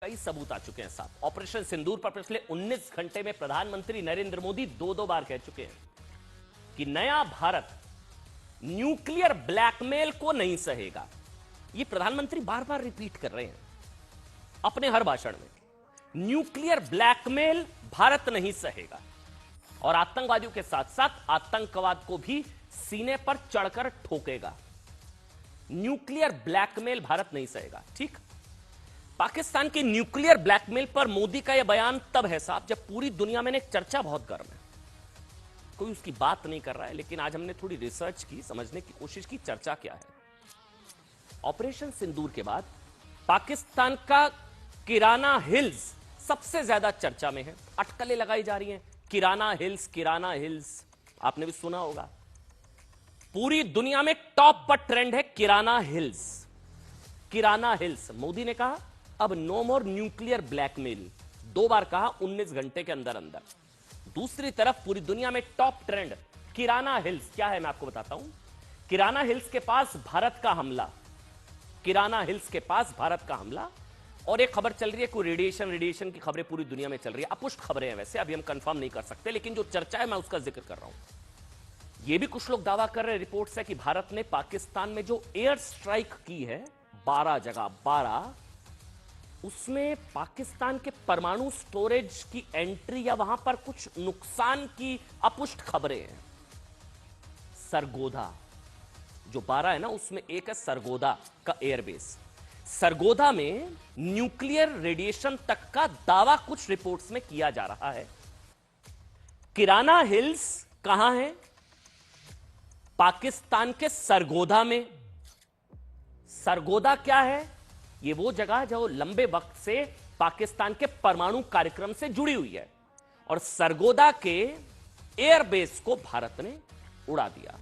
कई सबूत आ चुके हैं साहब। ऑपरेशन सिंदूर पर पिछले 19 घंटे में प्रधानमंत्री नरेंद्र मोदी दो बार कह चुके हैं कि नया भारत न्यूक्लियर ब्लैकमेल को नहीं सहेगा। यह प्रधानमंत्री बार बार रिपीट कर रहे हैं अपने हर भाषण में। न्यूक्लियर ब्लैकमेल भारत नहीं सहेगा और आतंकवादियों के साथ साथ आतंकवाद को भी सीने पर चढ़कर ठोकेगा। न्यूक्लियर ब्लैकमेल भारत नहीं सहेगा। ठीक, पाकिस्तान के न्यूक्लियर ब्लैकमेल पर मोदी का यह बयान तब है साहब जब पूरी दुनिया में एक चर्चा बहुत गर्म है, कोई उसकी बात नहीं कर रहा है। लेकिन आज हमने थोड़ी रिसर्च की, समझने की कोशिश की चर्चा क्या है। ऑपरेशन सिंदूर के बाद पाकिस्तान का किराना हिल्स सबसे ज्यादा चर्चा में है। अटकलें लगाई जा रही हैं, किराना हिल्स, किराना हिल्स, आपने भी सुना होगा। पूरी दुनिया में टॉप पर ट्रेंड है किराना हिल्स। किराना हिल्स, मोदी ने कहा अब नो मोर न्यूक्लियर ब्लैकमेल, 2 बार कहा 19 घंटे के अंदर अंदर। दूसरी तरफ पूरी दुनिया में टॉप ट्रेंड किराना हिल्स क्या है, मैं आपको बताता हूं। किराना हिल्स के पास भारत का हमला, किराना हिल्स के पास भारत का हमला। और एक खबर चल रही है, कोई रेडिएशन की खबरें पूरी दुनिया में चल रही है। अपुष्ट खबरें हैं वैसे, अभी हम कंफर्म नहीं कर सकते, लेकिन जो चर्चा है मैं उसका जिक्र कर रहा हूं। यह भी कुछ लोग दावा कर रहे हैं, रिपोर्ट्स है कि भारत ने पाकिस्तान में जो एयर स्ट्राइक की है 12 जगह, 12, उसमें पाकिस्तान के परमाणु स्टोरेज की एंट्री या वहां पर कुछ नुकसान की अपुष्ट खबरें हैं। सरगोधा जो 12 है ना, उसमें एक है सरगोधा का एयरबेस। सरगोधा में न्यूक्लियर रेडिएशन तक का दावा कुछ रिपोर्ट्स में किया जा रहा है। किराना हिल्स कहां है? पाकिस्तान के सरगोधा में। सरगोधा क्या है? यह वो जगह जो लंबे वक्त से पाकिस्तान के परमाणु कार्यक्रम से जुड़ी हुई है और सरगोधा के एयरबेस को भारत ने उड़ा दिया।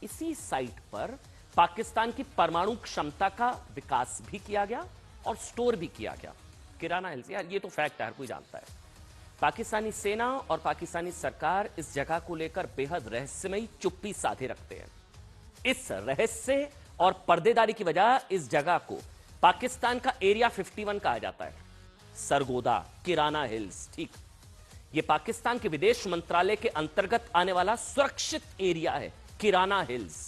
इसी साइट पर पाकिस्तान की परमाणु क्षमता का विकास भी किया गया और स्टोर भी किया गया। किराना हिल्स, यार ये तो फैक्ट है, हर कोई जानता है। पाकिस्तानी सेना और पाकिस्तानी सरकार इस जगह को लेकर बेहद रहस्यमयी चुप्पी साधे रखते हैं। इस रहस्य और पर्देदारी की वजह इस जगह को पाकिस्तान का एरिया 51 कहा जाता है। सरगोधा, किराना हिल्स, ठीक, यह पाकिस्तान के विदेश मंत्रालय के अंतर्गत आने वाला सुरक्षित एरिया है, किराना हिल्स।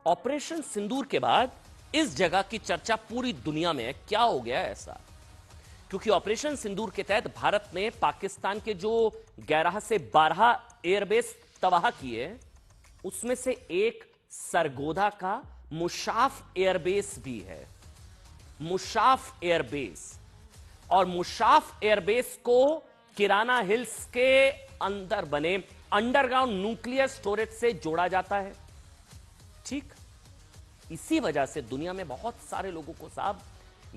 ऑपरेशन सिंदूर के बाद इस जगह की चर्चा पूरी दुनिया में है। क्या हो गया है ऐसा? क्योंकि ऑपरेशन सिंदूर के तहत भारत ने पाकिस्तान के जो 11 से 12 एयरबेस तबाह किए, उसमें से एक सरगोधा का मुशाफ एयरबेस भी है। मुशाफ एयरबेस, और मुशाफ एयरबेस को किराना हिल्स के अंदर बने अंडरग्राउंड न्यूक्लियर स्टोरेज से जोड़ा जाता है। ठीक, इसी वजह से दुनिया में बहुत सारे लोगों को साहब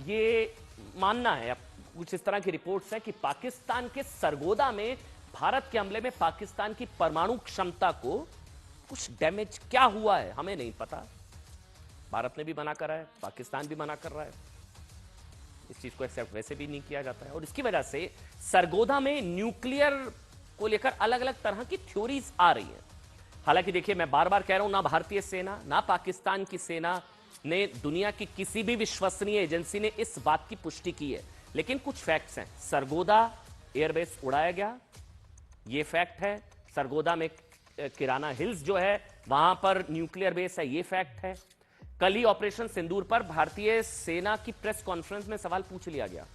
ये मानना है, कुछ इस तरह की रिपोर्ट्स है कि पाकिस्तान के सरगोधा में भारत के हमले में पाकिस्तान की परमाणु क्षमता को कुछ डैमेज क्या हुआ है हमें नहीं पता। भारत ने भी मना कर रहा है, पाकिस्तान भी मना कर रहा है, इस चीज को एक्सेप्ट वैसे भी नहीं किया जाता है। और इसकी वजह से सरगोधा में न्यूक्लियर को लेकर अलग अलग तरह की थ्योरीज आ रही हैं। हालांकि देखिए, मैं बार बार कह रहा हूं, ना भारतीय सेना ना पाकिस्तान की सेना ने दुनिया की किसी भी विश्वसनीय एजेंसी ने इस बात की पुष्टि की है, लेकिन कुछ फैक्ट्स हैं। सरगोधा एयरबेस उड़ाया गया, यह फैक्ट है। सरगोधा में किराना हिल्स जो है वहां पर न्यूक्लियर बेस है, यह फैक्ट है। कल ही ऑपरेशन सिंदूर पर भारतीय सेना की प्रेस कॉन्फ्रेंस में सवाल पूछ लिया गया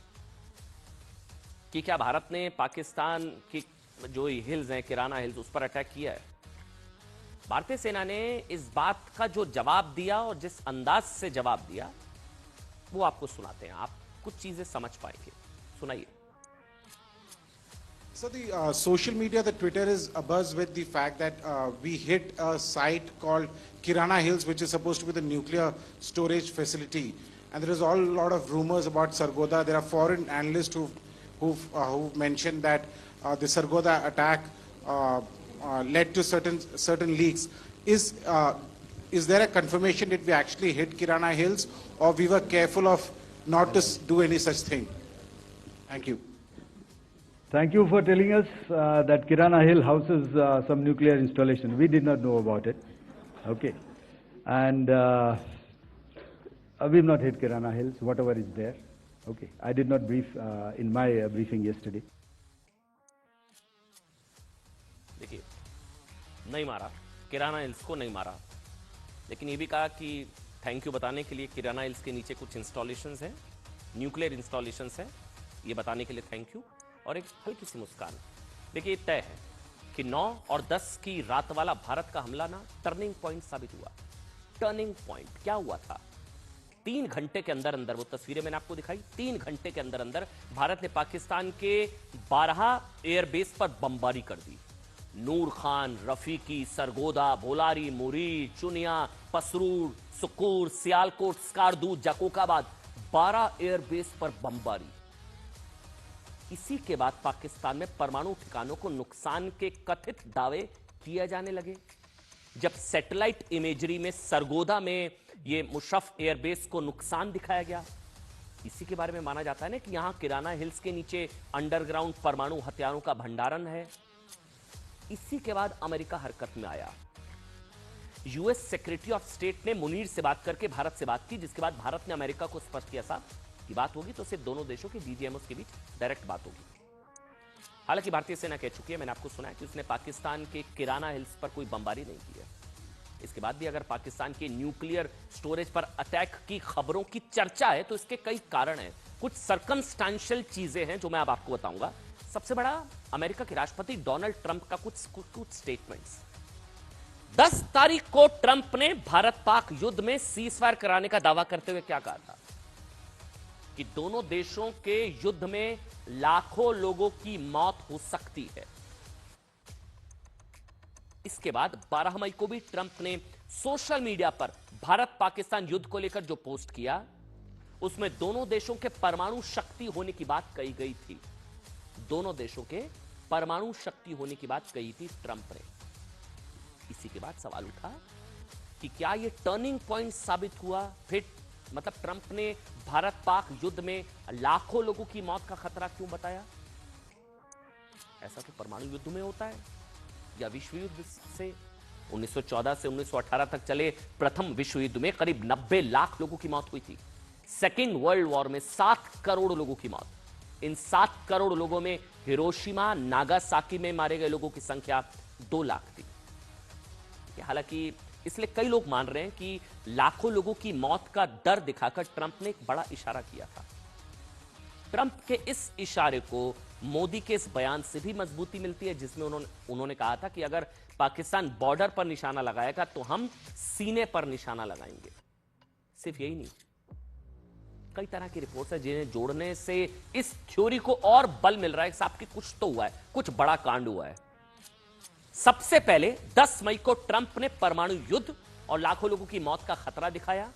कि क्या भारत ने पाकिस्तान की जो हिल्स हैं, किराना हिल्स, उस पर अटैक किया है। भारतीय सेना ने इस बात का जो जवाब दिया और जिस अंदाज से जवाब दिया वो आपको सुनाते हैं, आप कुछ चीजें समझ पाएंगे। सुनाइए। So the social media, the Twitter is abuzz with the fact that we hit a site called Kirana Hills, which is supposed to be the nuclear storage facility, and there is a lot of rumors about Sargodha. There are foreign analysts who mentioned that the Sargodha attack led to certain leaks. Is there a confirmation that we actually hit Kirana Hills, or we were careful of not to do any such thing? Thank you. Thank you for telling us that Kirana Hill houses some nuclear installation. We did not know about it. Okay. And we've not hit Kirana Hills, whatever is there. Okay, I did not brief in my briefing yesterday. देखिए, नहीं मारा, किराना hills को नहीं मारा, लेकिन ये भी कहा कि थैंक यू बताने के लिए किराना हिल्स के नीचे कुछ इंस्टॉलेशंस हैं, न्यूक्लियर इंस्टॉलेशंस हैं, ये बताने के लिए थैंक यू, और एक हल्की सी मुस्कान। देखिए, तय है कि 9 और 10 की रात वाला भारत का हमला ना टर्निंग पॉइंट साबित हुआ। टर्निंग पॉइंट क्या हुआ था? 3 घंटे के अंदर अंदर, वो तस्वीरें मैंने आपको दिखाई, 3 घंटे के अंदर अंदर भारत ने पाकिस्तान के 12 एयरबेस पर बमबारी कर दी। नूर खान, रफीकी, सरगोदा, भोलारी, मुरी, चुनिया, पसरूर, सुकूर, सियालकोट, स्कार्दू, जकोकाबाद, 12 एयरबेस पर बमबारी। इसी के बाद पाकिस्तान में परमाणु ठिकानों को नुकसान के कथित दावे किए जाने लगे। जब सैटेलाइट इमेजरी में सरगोदा में ये मुशर्रफ एयरबेस को नुकसान दिखाया गया, इसी के बारे में माना जाता है ना कि यहां किराना हिल्स के नीचे अंडरग्राउंड परमाणु हथियारों का भंडारण है। इसी के बाद अमेरिका हरकत में आया। यूएस सेक्रेटरी ऑफ स्टेट ने मुनीर से बात करके भारत से बात की, जिसके बाद भारत ने अमेरिका को स्पष्ट किया साहब की बात होगी तो सिर्फ दोनों देशों के डीजीएमओस के बीच डायरेक्ट बात होगी। हालांकि भारतीय सेना कह चुकी है, मैंने आपको सुना है कि उसने पाकिस्तान के किराना हिल्स पर कोई बमबारी नहीं की है। इसके बाद भी अगर पाकिस्तान के न्यूक्लियर स्टोरेज पर अटैक की खबरों की चर्चा है तो इसके कई कारण हैं, कुछ सर्कमस्टेंशियल चीजें हैं जो मैं अब आपको बताऊंगा। सबसे बड़ा अमेरिका के राष्ट्रपति डोनाल्ड ट्रंप का कुछ स्टेटमेंट्स। 10 तारीख को ट्रंप ने भारत पाक युद्ध में सीजफायर कराने का दावा करते हुए क्या कहा था कि दोनों देशों के युद्ध में लाखों लोगों की मौत हो सकती है। इसके बाद 12 मई को भी ट्रंप ने सोशल मीडिया पर भारत पाकिस्तान युद्ध को लेकर जो पोस्ट किया, उसमें दोनों देशों के परमाणु शक्ति होने की बात कही गई थी। दोनों देशों के परमाणु शक्ति होने की बात कही थी ट्रंप ने। इसी के बाद सवाल उठा कि क्या यह टर्निंग पॉइंट साबित हुआ? फिर मतलब ट्रंप ने भारत पाक युद्ध में लाखों लोगों की मौत का खतरा क्यों बताया? ऐसा तो परमाणु युद्ध में होता है या विश्व युद्ध से 1914 से 1918 तक चले प्रथम विश्व युद्ध में करीब 90 लाख लोगों की मौत हुई थी। सेकेंड वर्ल्ड वॉर में 7 करोड़ लोगों की मौत। इन 7 करोड़ लोगों में हिरोशिमा, नागासाकी में मारे गए लोगों की संख्या 2 लाख थी। हालांकि इसलिए कई लोग मान रहे हैं कि लाखों लोगों की मौत का डर दिखाकर ट्रंप ने एक बड़ा इशारा किया था। ट्रंप के इस इशारे को मोदी के इस बयान से भी मजबूती मिलती है, जिसमें उन्होंने कहा था कि अगर पाकिस्तान बॉर्डर पर निशाना लगाएगा तो हम सीने पर निशाना लगाएंगे। सिर्फ यही नहीं, कई तरह की रिपोर्ट्स है जिन्हें जोड़ने से इस थ्योरी को और बल मिल रहा है कि साहब कि कुछ तो हुआ है, कुछ बड़ा कांड हुआ है। सबसे पहले 10 मई को ट्रंप ने परमाणु युद्ध और लाखों लोगों की मौत का खतरा दिखाया,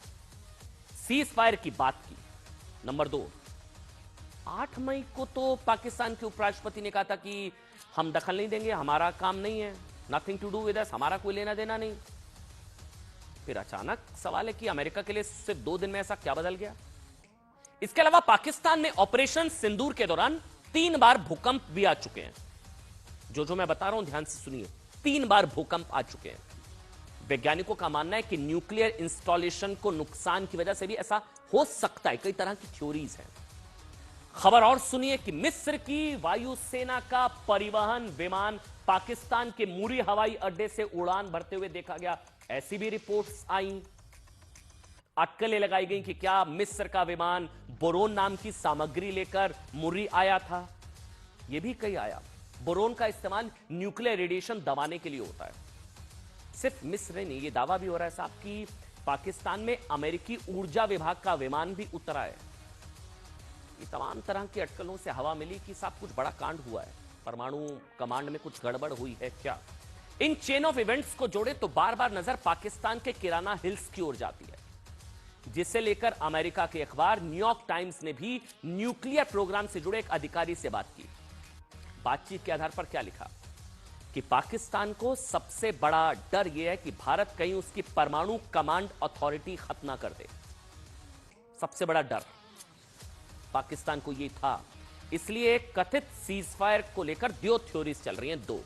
सीज फायर की बात की। नंबर 2, 8 मई को तो पाकिस्तान के उपराष्ट्रपति ने कहा था कि हम दखल नहीं देंगे, हमारा काम नहीं है, nothing to do with us, हमारा कोई लेना देना नहीं। फिर अचानक सवाल है कि अमेरिका के लिए सिर्फ 2 दिन में ऐसा क्या बदल गया? इसके अलावा पाकिस्तान में ऑपरेशन सिंदूर के दौरान 3 बार भूकंप भी आ चुके हैं। जो मैं बता रहा हूं ध्यान से सुनिए, 3 बार भूकंप आ चुके हैं। वैज्ञानिकों का मानना है कि न्यूक्लियर इंस्टॉलेशन को नुकसान की वजह से भी ऐसा हो सकता है। कई तरह की थ्योरीज हैं। खबर और सुनिए कि मिस्र की वायुसेना का परिवहन विमान पाकिस्तान के मुरी हवाई अड्डे से उड़ान भरते हुए देखा गया। ऐसी भी रिपोर्ट्स आई, अटकलें लगाई गई कि क्या मिस्र का विमान बोरोन नाम की सामग्री लेकर मुर्री आया था। यह भी कहीं आया। बोरोन का इस्तेमाल न्यूक्लियर रेडिएशन दबाने के लिए होता है। सिर्फ मिस्र नहीं, यह दावा भी हो रहा है साहब कि पाकिस्तान में अमेरिकी ऊर्जा विभाग का विमान भी उतरा है। ये तमाम तरह की अटकलों से हवा मिली कि साहब कुछ बड़ा कांड हुआ है, परमाणु कमांड में कुछ गड़बड़ हुई है क्या। इन चेन ऑफ इवेंट्स को जोड़े तो बार बार नजर पाकिस्तान के किराना हिल्स की ओर जाती है, जिसे लेकर अमेरिका के अखबार न्यूयॉर्क टाइम्स ने भी न्यूक्लियर प्रोग्राम से जुड़े एक अधिकारी से बात की। बातचीत के आधार पर क्या लिखा कि पाकिस्तान को सबसे बड़ा डर यह है कि भारत कहीं उसकी परमाणु कमांड अथॉरिटी खत्म ना कर दे। सबसे बड़ा डर पाकिस्तान को यह था। इसलिए कथित सीजफायर को लेकर 2 थ्योरीज चल रही हैं। 2,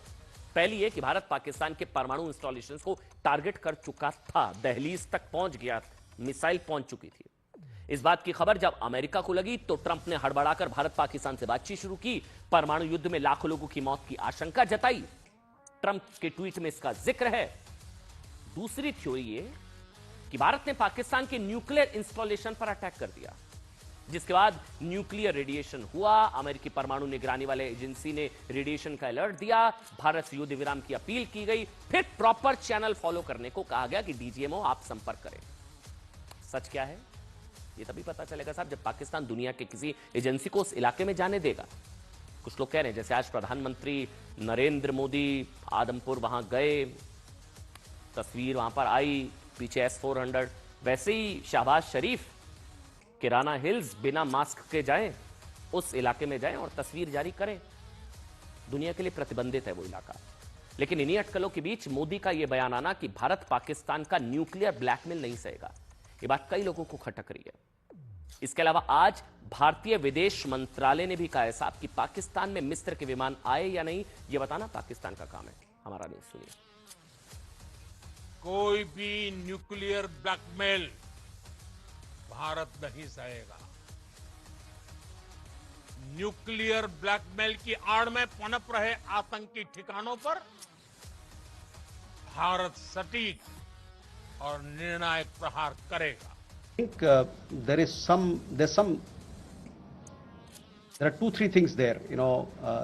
पहली है कि भारत पाकिस्तान के परमाणु इंस्टॉलेशंस को टारगेट कर चुका था, दहलीज तक पहुंच गया, मिसाइल पहुंच चुकी थी। इस बात की खबर जब अमेरिका को लगी तो ट्रंप ने हड़बड़ाकर भारत पाकिस्तान से बातचीत शुरू की, परमाणु युद्ध में लाखों लोगों की मौत की आशंका जताई। ट्रंप के ट्वीट में इसका जिक्र है। दूसरी थ्योरी ये कि भारत ने पाकिस्तान के न्यूक्लियर इंस्टॉलेशन पर अटैक कर दिया, जिसके बाद न्यूक्लियर रेडिएशन हुआ। अमेरिकी परमाणु निगरानी वाले एजेंसी ने रेडिएशन का अलर्ट दिया, भारत से युद्ध विराम की अपील की गई, फिर प्रॉपर चैनल फॉलो करने को कहा गया कि डीजीएमओ आप संपर्क करें। सच क्या है ये तभी पता चलेगा साहब जब पाकिस्तान दुनिया के किसी एजेंसी को उस इलाके में जाने देगा। कुछ लोग कह रहे हैं जैसे आज प्रधानमंत्री नरेंद्र मोदी आदमपुर वहां गए, तस्वीर वहां पर आई, पीछे S-400, वैसे ही शहबाज शरीफ किराना हिल्स बिना मास्क के जाएं, उस इलाके में जाएं और तस्वीर जारी करें। दुनिया के लिए प्रतिबंधित है वो इलाका। लेकिन इन्हीं अटकलों के बीच मोदी का यह बयान आना कि भारत पाकिस्तान का न्यूक्लियर ब्लैकमेल नहीं सहेगा, ये बात कई लोगों को खटक रही है। इसके अलावा आज भारतीय विदेश मंत्रालय ने भी कहा है साहब कि पाकिस्तान में मिस्र के विमान आए या नहीं ये बताना पाकिस्तान का काम है, हमारा नहीं। सुनिए। कोई भी न्यूक्लियर ब्लैकमेल भारत नहीं सहेगा। न्यूक्लियर ब्लैकमेल की आड़ में पनप रहे आतंकी ठिकानों पर भारत सटीक और निर्णायक प्रहार करेगा। I think there are 2-3 things there.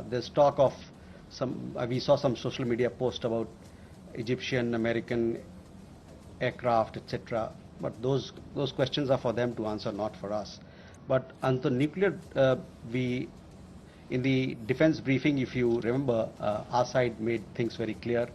There's talk of we saw some social media post about Egyptian, American aircraft, etc. But those questions are for them to answer, not for us. But on the nuclear, in the defense briefing, if you remember, our side made things very clear